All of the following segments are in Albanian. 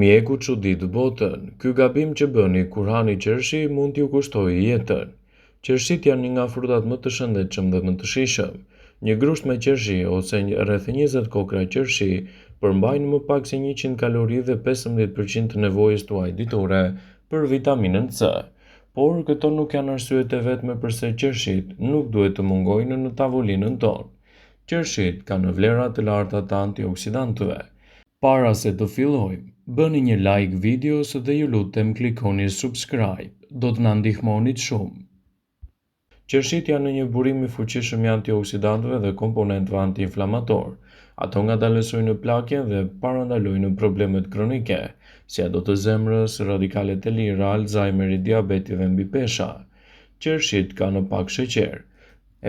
Mjeku çudit botën, ky gabim që bëni kur hani qershi mund t'ju kushtojë jetën. Qershit janë një nga frutat më të shëndetshëm dhe më të shijshëm. Një grusht me qershi ose rreth 20 kokra qershi përmbajnë më pak se 100 kalori dhe 15% të nevojës tuaj ditore për vitaminën C. Por këto nuk janë arsyet e vetme pse qershit nuk duhet të mungojnë në tavolinën tonë. Qershit kanë vlera të larta të antioksidantëve. Para se të fillojmë, bëni një like videos dhe ju lutem klikoni subscribe, do të na ndihmonit shumë. Qershit janë një burim i fuqishëm i antioksidantëve dhe komponentëve antiinflamator. Ato ngadalësojnë plakjen dhe parandalojnë problemet kronike, si ato të zemrës, radikalet e lira, Alzheimeri, diabeti dhe mbipesha. Qershit kanë pak sheqer.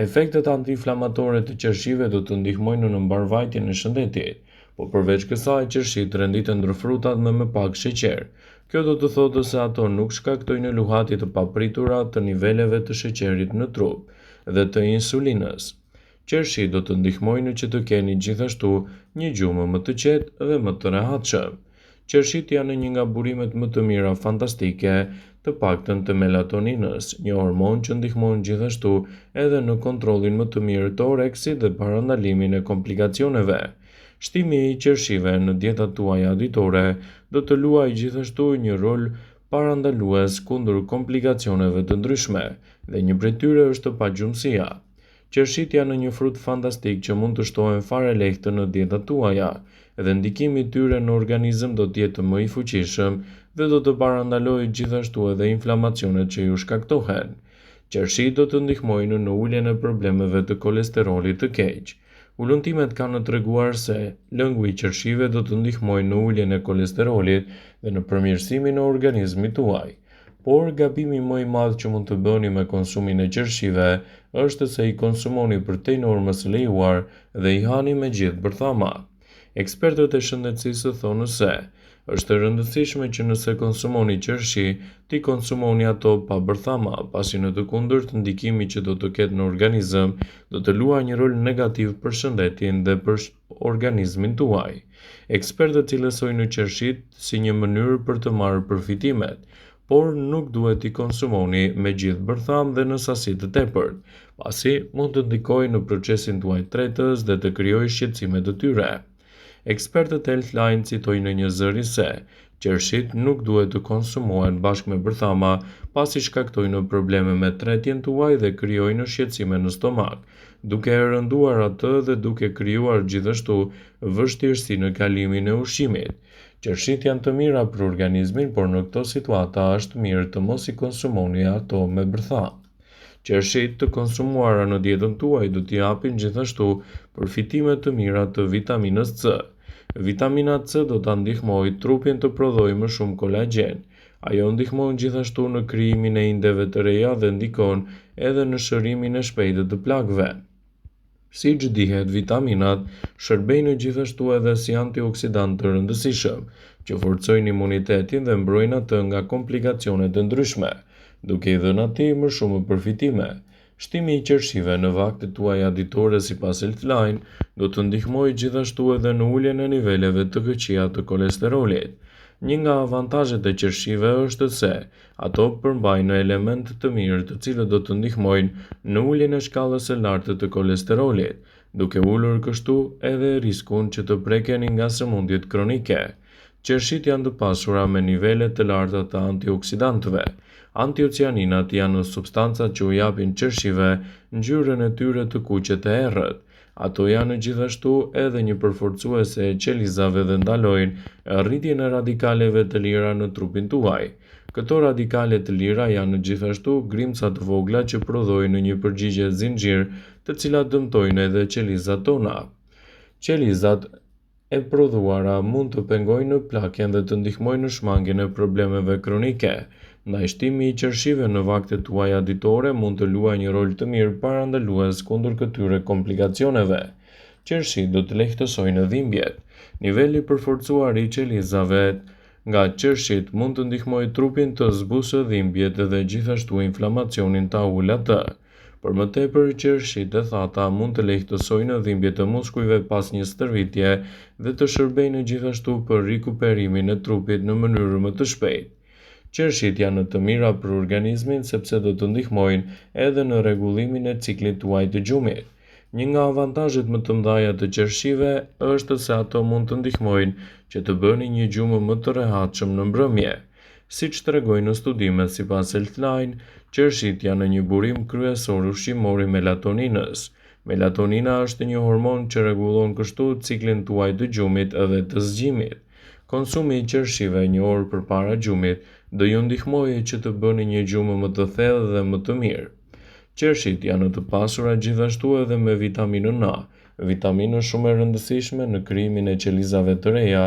Efektet antiinflamatore të qershive do të ndihmojnë në mbarvajtjen e shëndetit, po përveç kësaj qershit renditen ndër frutat me më pak sheqer. Kjo do të thotë se ato nuk shkaktojnë luhatje të papritura të niveleve të sheqerit në trup dhe të insulinës. Qershit do të ndihmojnë që të keni gjithashtu një gjumë më të qetë dhe më të rehatshëm. Qershit janë një nga burimet më të mira fantastike, të paktën të melatoninës, një hormon që ndihmon gjithashtu edhe në kontrollin më të mirë të oreksit dhe parandalimin e komplikacioneve. Shtimi i qershive në dietat tuaja ditore do të luajë gjithashtu një rol parandalues kundër komplikacioneve të ndryshme, dhe një prej tyre është pagjumësia. Qershit janë një frut fantastik që mund të shtohen fare lehtë në dietat tuaja, dhe ndikimi i tyre në organizëm do të jetë më i fuqishëm dhe do të parandalojë gjithashtu edhe inflamacionet që ju shkaktohen. Qershit do të ndihmojnë në uljen e problemeve të kolesterolit të keq. Ullëntimet kanë treguar se lëngu i qershive do të ndihmojnë në uljen e kolesterolit dhe në përmirësimin e organizmit tuaj. Por gabimi më i madh që mund të bëni me konsumin e qershive është se i konsumoni përtej normës së lejuar dhe i hani me gjithë bërthama. Ekspertët e shëndetësisë thonë se është e rëndësishme që nëse konsumoni qershi, ti konsumoni ato pa bërthama, pasi në të kundërt ndikimi që do të ketë në organizëm do të luajë një rol negativ për shëndetin dhe për organizmin tuaj. Ekspertët cilësojnë qershit si një mënyrë për të marrë përfitimet, por nuk duhet i konsumoni me gjithë bërtham dhe në sasi të tepërt, pasi mund të ndikojë në procesin tuaj tretës dhe të krijojë shqetësime të tyre. Ekspertët Healthline citojnë një zëri se qershit nuk duhet të konsumohen bashkë me bërthama, pasi shkaktojnë probleme me tretjen tuaj dhe krijojnë shqetësime në stomak, duke e rënduar atë dhe duke krijuar gjithashtu vështirësi në kalimin e ushqimit. Qershit janë të mira për organizmin, por në këto situata është mirë të mos i konsumoni ato me bërtham. Qershit të konsumuara në dietën tuaj do t'i japin gjithashtu përfitime të mira të vitaminës C. Vitamina C do ta ndihmojë trupin të prodhojë më shumë kolagjen. Ajo ndihmon gjithashtu në krijimin e indeve të reja dhe ndikon edhe në shërimin e shpejtë të plagëve. Siç dihet, vitaminat shërbejnë gjithashtu edhe si antioksidant të rëndësishëm, që forcojnë imunitetin dhe mbrojnë atë nga komplikacionet të ndryshme, duke i dhënë atij më shumë përfitime. Shtimi i qershive në vaktet tuaja ditore sipas Healthline do të ndihmojë gjithashtu edhe në uljen e niveleve të këqija të kolesterolit. Një nga avantazhet e qershive është se ato përmbajnë elemente të mirë të cilët do të ndihmojnë në uljen e shkallës së lartë të kolesterolit, duke ulur kështu edhe riskun që të prekeni nga sëmundjet kronike. Qershit janë të pasura me nivele të larta të antioksidantëve. Antiocianinat janë substancat që u japin qershive ngjyrën e tyre të kuqe të errët. Ato janë gjithashtu edhe një përforcues e qelizave dhe ndalojnë rritjen e radikaleve të lira në trupin tuaj. Këto radikale të lira janë gjithashtu grimca të vogla që prodhojnë një përgjigje zinxhir, të cilat dëmtojnë edhe qelizat tona. Qelizat e prodhuara mund të pengojnë plakjen dhe të ndihmojnë në shmangjen e problemeve kronike. Ndaj shtimi i qershive në vaktet tuaja ditore mund të luajë një rol të mirë parandalues kundër këtyre komplikacioneve. Qershit do të lehtësojnë dhimbjet. Niveli i përforcuar i qelizave nga qershit mund të ndihmojë trupin të zbusë dhimbjet dhe gjithashtu inflamacionin ta ulë atë. Për më tepër, qershit e thata mund të lehtësojnë dhimbje të muskujve pas një stërvitje dhe të shërbejnë gjithashtu për rikuperimin e trupit në mënyrë më të shpejtë. Qershit janë të mira për organizmin sepse do të ndihmojnë edhe në rregullimin e ciklit tuaj të gjumit. Një nga avantazhet më të mëdha të qershive është se ato mund të ndihmojnë që të bëni një gjumë më të rehatshëm në mbrëmje. Siç tregojnë në studime sipas Healthline, qershit janë një burim kryesor ushqimor i melatoninës. Melatonina është një hormon që rregullon kështu ciklin tuaj të gjumit edhe të zgjimit. Konsumi i qershive një orë përpara gjumit do ju ndihmojë që të bëni një gjumë më të thellë dhe më të mirë. Qershit janë të pasura gjithashtu edhe me vitaminën A, vitaminë shumë e rëndësishme në krijimin e qelizave të reja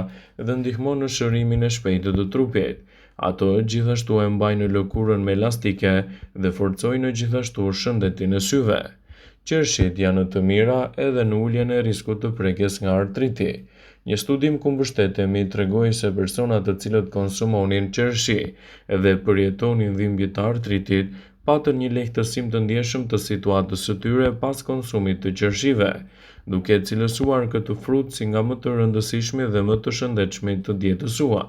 dhe ndihmon në shërimin e shpejtë të trupit. Ato gjithashtu e mbajnë lëkurën me elastike dhe forcojnë gjithashtu shëndetin e syve. Qershit janë të mira edhe në uljen e riskut të prekjes nga artriti. Një studim ku mbështetemi tregoi se personat të cilët konsumonin qershi dhe përjetonin dhimbje të artritit patën një lehtësim të ndjeshëm të situatës së tyre pas konsumit të qershive, duke cilësuar këtë frut si nga më të rëndësishmi dhe më të shëndetshmi të dietës suaj.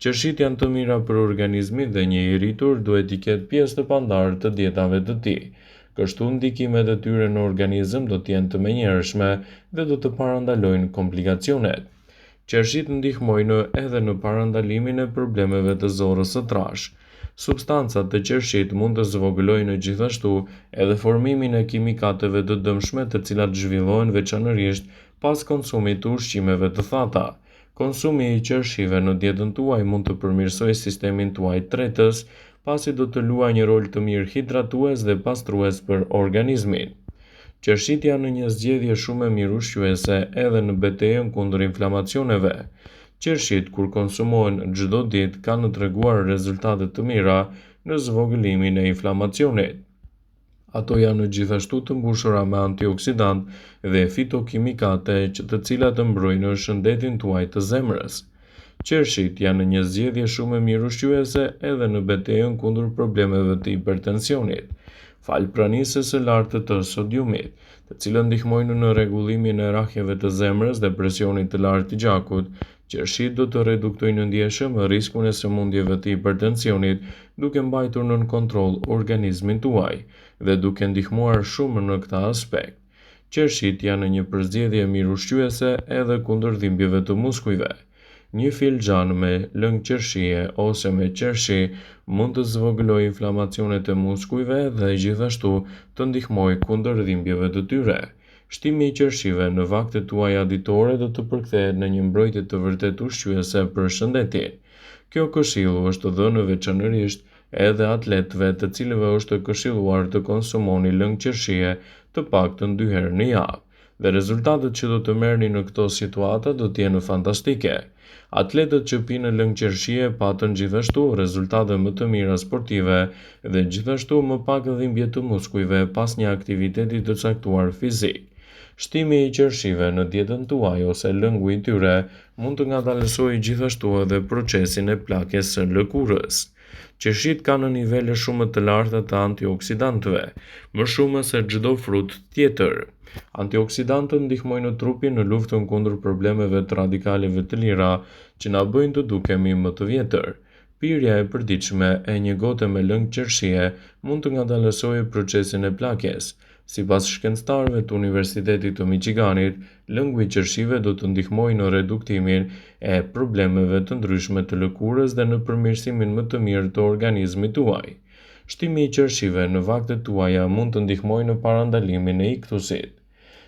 Qershit janë të mira për organizmin dhe një i rritur duhet i ketë pjesë të pandarë të dietave të tij. Kështu ndikimet e tyre në organizëm do të jenë të menjëhershme dhe do të parandalojnë komplikacionet. Qershit ndihmojnë edhe në parandalimin e problemeve të zorrës së trashë. Substancat të qershit mund të zvogëlojnë gjithashtu edhe formimin e kimikateve të dëmshme të cilat zhvillohen veçanërisht pas konsumit të ushqimeve të thata. Konsumi i qershive në dietën tuaj mund të përmirësojë sistemin tuaj tretës, pasi do të luajë një rol të mirë hidratues dhe pastrues për organizmin. Qershit janë një zgjedhje shumë e mirë ushqyese edhe në betejën kundër inflamacioneve. Qershit, kur konsumohen çdo ditë, kanë treguar rezultate të mira në zvogëlimin e inflamacionit. Ato janë gjithashtu të mbushura me antioksidant dhe fitokimikate të cilat mbrojnë shëndetin tuaj të zemrës. Qershit janë një zgjedhje shumë e mirë ushqyese edhe në betejën kundër problemeve të hipertensionit, falë pranisë së lartë të sodiumit, të cilën ndihmojnë në rregullimin e rrahjeve të zemrës dhe presionit të lartë të gjakut. Qershit do të reduktojnë ndjeshëm riskun e sëmundjeve të hipertensionit, duke mbajtur nën kontroll organizmin tuaj dhe duke ndihmuar shumë në këtë aspekt. Qershit janë një përzgjedhje mirë ushqyese edhe kundër dhimbjeve të muskujve. Një filxhan me lëng qershie ose me qershi mund të zvogëlojë inflamacionet e muskujve dhe gjithashtu të ndihmojë kundër dhimbjeve të tyre. Shtimi i qershive në vaktet tuaja ditore do të përkthehet në një mbrojtje të vërtet ushqyese për shëndetin. Kjo këshill është dhënë veçanërisht edhe atletëve të cilëve është këshilluar të konsumoni lëng qershie të paktën 2 herë në javë, dhe rezultatet që do të merrni në këto situata do të jenë fantastike. Atletët që pinë lëng qershie patën gjithashtu rezultate më të mira sportive dhe gjithashtu më pak dhimbje të muskujve pas një aktiviteti të caktuar fizik. Shtimi i qershive në dietën tuaj ose lëngu i tyre mund të ngadalësojë gjithashtu edhe procesin e plakjes së lëkurës. Qershit kanë nivele shumë të larta të antioksidantëve, më shumë se çdo frut tjetër. Antioksidantët ndihmojnë trupin në luftën kundër problemeve të radikaleve të lira që na bëjnë të dukemi më të vjetër. Pirja e përditshme e një gote me lëng qershie mund të ngadalësojë procesin e plakjes. Sipas shkencëtarëve të Universitetit të Michiganit, lëngu i qershive do të ndihmojë në reduktimin e problemeve të ndryshme të lëkurës dhe në përmirësimin më të mirë të organizmit tuaj. Shtimi i qershive në vaktet tuaja mund të ndihmojë në parandalimin e iktusit.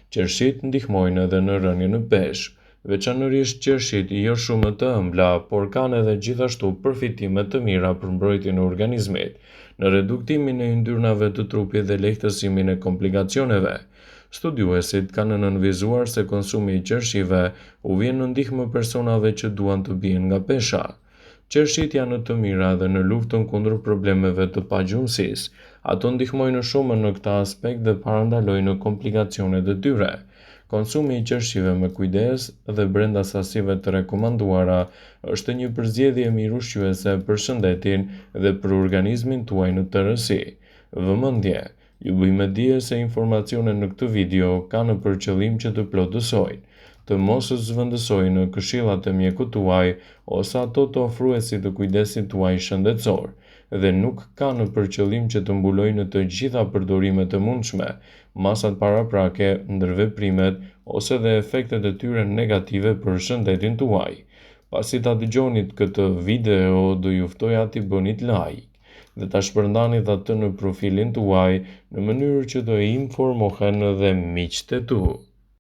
Qershit ndihmojnë edhe në rënien në peshë. Veçanërisht qershit jo shumë të ëmbla, por kanë edhe gjithashtu përfitime të mira për mbrojtjen e organizmit, në reduktimin e yndyrnave të trupit dhe lehtësimin e komplikacioneve. Studiuesit kanë nënvizuar se konsumi i qershive u vjen në ndihmë personave që duan të bien nga pesha. Qershit janë të mira edhe në luftën kundër problemeve të pagjumësisë. Ato ndihmojnë shumë në këtë aspekt dhe parandalojnë komplikacionet e tyre. Konsumi i qershive me kujdes dhe brenda sasive të rekomanduara është një përzgjedhje mirë ushqyese për shëndetin dhe për organizmin tuaj në tërësi. Vëmendje: Ju bëjmë dije se informacionet në këtë video kanë për qëllim që të plotësojnë, të mos zëvendësojnë në këshillat e mjekut tuaj ose ato të ofruesit të kujdesit tuaj shëndetësor, dhe nuk kanë për qëllim që të mbulojnë në të gjitha përdorimet e mundshme, masat paraprake, ndërveprimet ose dhe efektet e tyre negative për shëndetin tuaj. Pasi ta dëgjonit këtë video, do ju ftoja t'i bënit like dhe ta shpërndanit atë në profilin tuaj në mënyrë që të informohen dhe miqtë e tu.